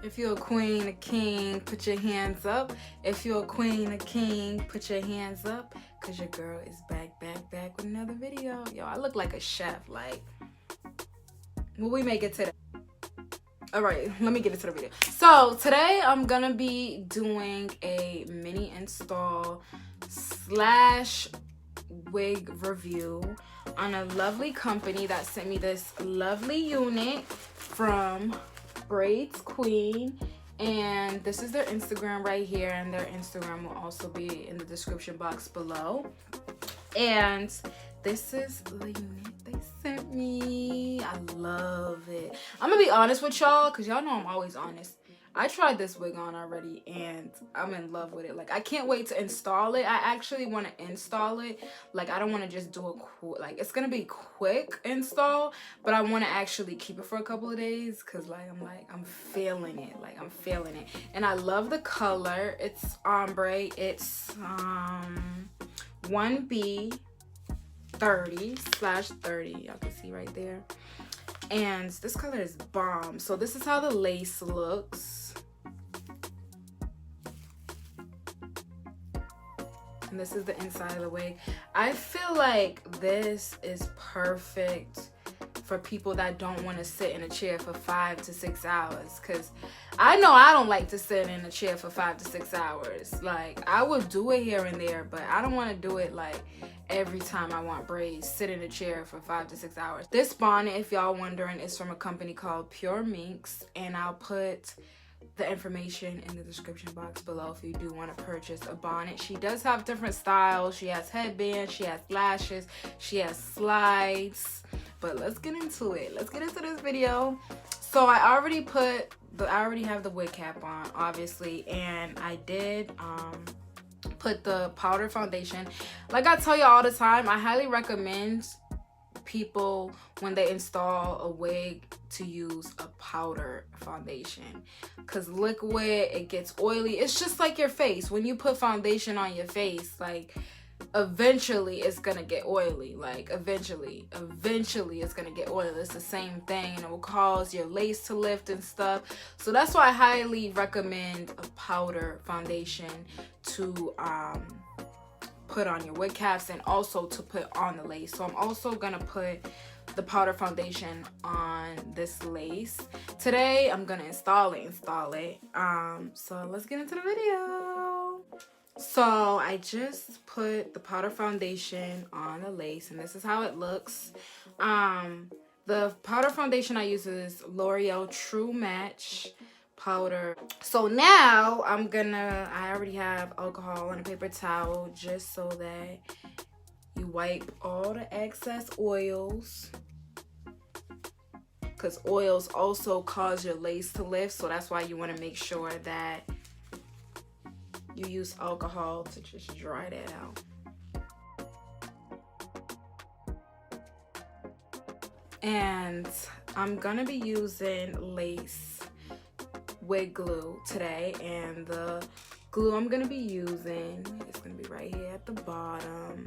If you're a queen, a king, put your hands up. If you're a queen, a king, put your hands up. Cause your girl is back with another video. Yo, I look like a chef. Like, will we make it today? All right, let me get into the video. So today I'm gonna be doing a mini install slash wig review on a lovely company that sent me this lovely unit from Braids Queen, and this is their Instagram right here, and their Instagram will also be in the description box below. And this is the unit they sent me. I love it. I'm gonna be honest with y'all, because y'all know I'm always honest. I tried this wig on already and I'm in love with it. Like, I can't wait to install it. I actually want to install it. Like, I don't want to just do a quick, like, it's gonna be quick install, but I want to actually keep it for a couple of days because I'm feeling it. Like, I'm feeling it. And I love the color. It's ombre. It's 1B 30/30. Y'all can see right there. And this color is bomb. So this is how the lace looks. And this is the inside of the wig. I feel like this is perfect for people that don't want to sit in a chair for 5 to 6 hours, because I know I don't like to sit in a chair for 5 to 6 hours. Like, I would do it here and there, but I don't want to do it like every time I want braids, sit in a chair for 5 to 6 hours. This bonnet, if y'all wondering, is from a company called Pure Minx, and I'll put the information in the description box below if you do want to purchase a bonnet. She does have different styles. She has headbands, she has lashes, she has slides. But let's get into it. Let's get into this video. So I already have the wig cap on, obviously, and I did put the powder foundation. Like I tell you all the time, I highly recommend people when they install a wig to use a powder foundation, because liquid, it gets oily. It's just like your face. When you put foundation on your face, like, eventually it's gonna get oily. Like, eventually it's gonna get oily. It's the same thing, and it will cause your lace to lift and stuff. So that's why I highly recommend a powder foundation to put on your wig caps, and also to put on the lace. So I'm also gonna put the powder foundation on this lace. Today I'm gonna install it. So let's get into the video. So I just put the powder foundation on the lace, and this is how it looks. The powder foundation I use is L'Oreal True Match powder. So now I already have alcohol and a paper towel, just so that you wipe all the excess oils, because oils also cause your lace to lift. So that's why you want to make sure that you use alcohol to just dry that out. And I'm gonna be using lace wig glue today, and the glue I'm gonna be using is gonna be right here at the bottom.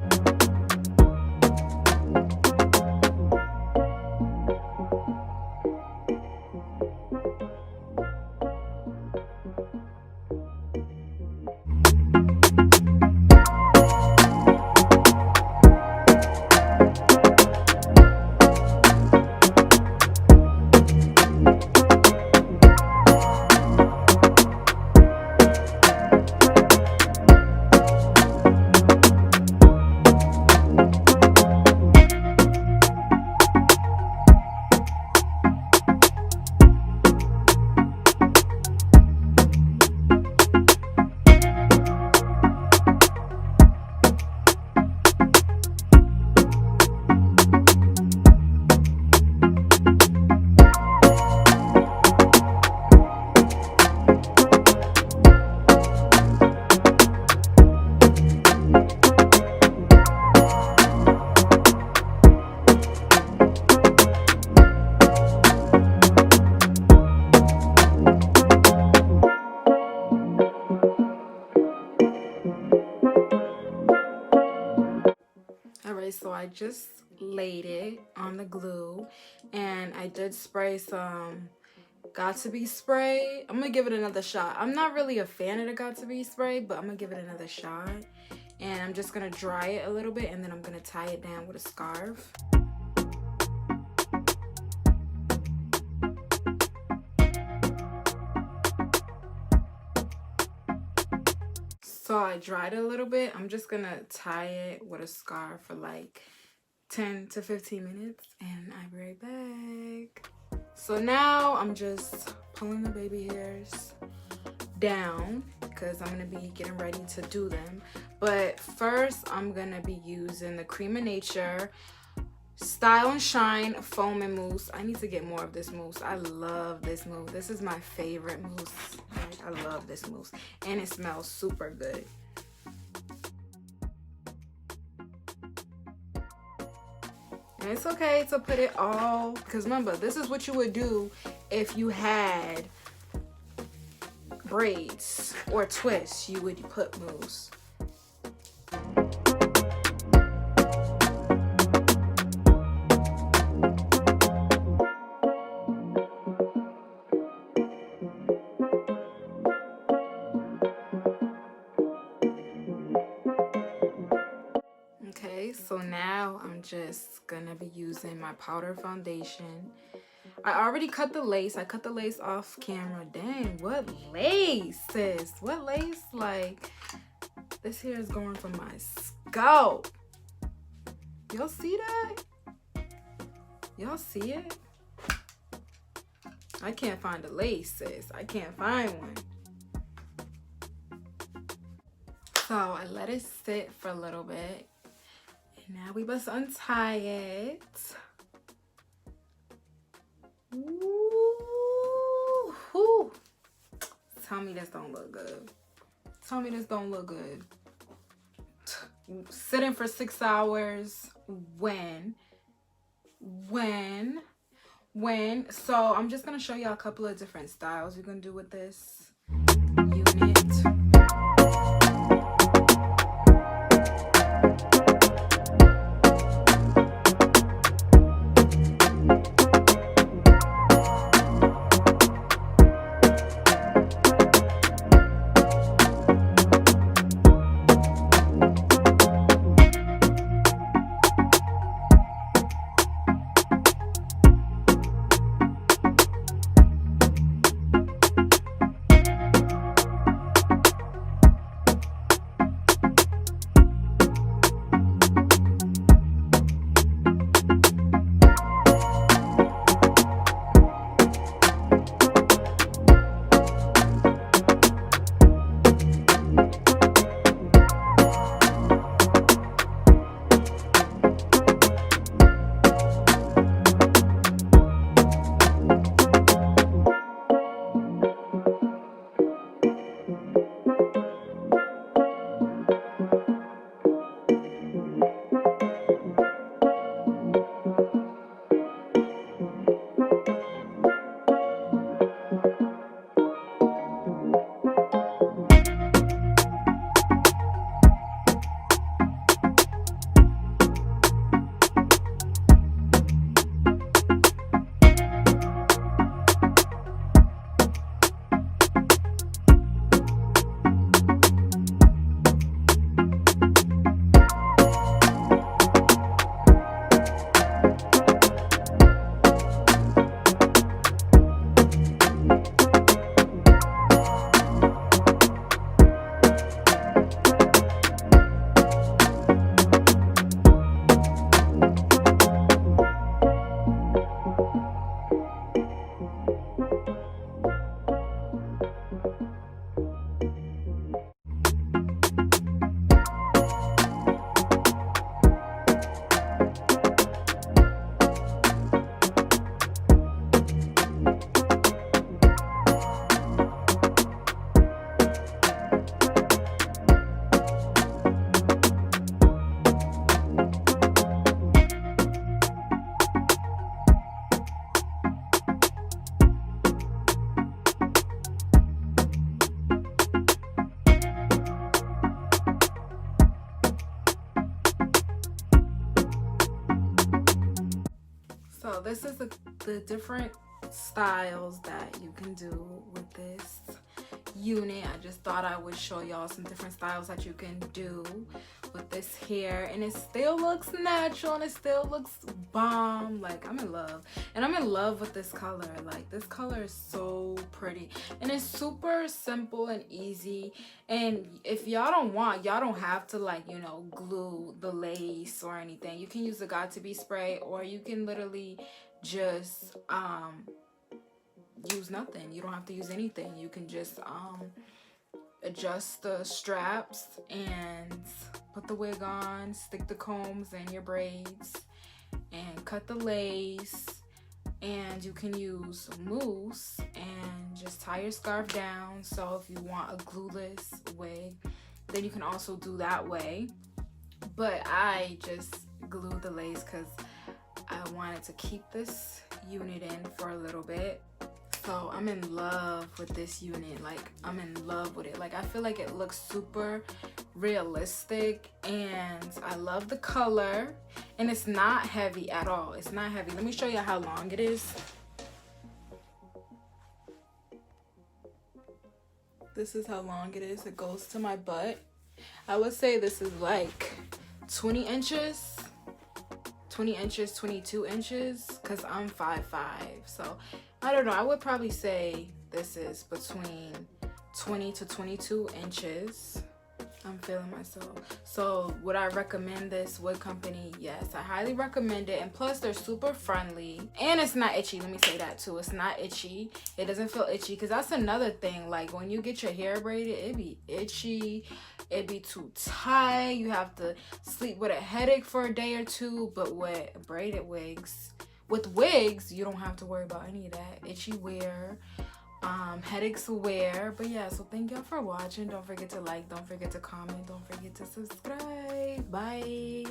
So I just laid it on the glue, and I did spray some Got2b spray. I'm gonna give it another shot. I'm not really a fan of the Got2b spray, but I'm gonna give it another shot. And I'm just gonna dry it a little bit, and then I'm gonna tie it down with a scarf. So I dried it a little bit. I'm just gonna tie it with a scarf for like 10 to 15 minutes, and I'll be right back. So now I'm just pulling the baby hairs down because I'm gonna be getting ready to do them. But first I'm gonna be using the Cream of Nature Style and Shine Foam and Mousse. I need to get more of this mousse. I love this mousse. This is my favorite mousse. Like, I love this mousse, and it smells super good. And it's okay to put it all, because remember, this is what you would do if you had braids or twists. You would put mousse. Okay, so now I'm just gonna be using my powder foundation. I already cut the lace. I cut the lace off camera. Dang, what lace, sis? What lace? Like, this hair is going from my scalp. Y'all see that? Y'all see it? I can't find a lace, sis. I can't find one. So I let it sit for a little bit. And now we must untie it. Ooh, ooh. Tell me this don't look good. Tell me this don't look good. Sitting for 6 hours. When? So I'm just gonna show y'all a couple of different styles we're gonna do with this unit. So this is the different styles that you can do with this unit. I just thought I would show y'all some different styles that you can do with this hair, and it still looks natural and it still looks bomb. Like, I'm in love, and I'm in love with this color. Like, this color is so pretty, and it's super simple and easy. And if y'all don't want, y'all don't have to, like, you know, glue the lace or anything. You can use the got to be spray, or you can literally just use nothing. You don't have to use anything. You can just adjust the straps and put the wig on, stick the combs in your braids, and cut the lace. And you can use mousse and just tie your scarf down. So if you want a glueless wig, then you can also do that way. But I just glued the lace because I wanted to keep this unit in for a little bit. So I'm in love with this unit. Like, I'm in love with it. Like, I feel like it looks super realistic, and I love the color, and it's not heavy at all. It's not heavy. Let me show you how long it is. This is how long it is. It goes to my butt. I would say this is like 20 inches. 20 inches, 22 inches, because I'm 5'5". So I don't know, I would probably say this is between 20 to 22 inches. I'm feeling myself. So would I recommend this wig company? Yes, I highly recommend it. And plus, they're super friendly, and it's not itchy. Let me say that too. It's not itchy. It doesn't feel itchy, because that's another thing. Like, when you get your hair braided, it be itchy, it be too tight. You have to sleep with a headache for a day or two. But with braided wigs, you don't have to worry about any of that itchy wear, headaches wear. But yeah, so thank y'all for watching. Don't forget to like, don't forget to comment, don't forget to subscribe. Bye.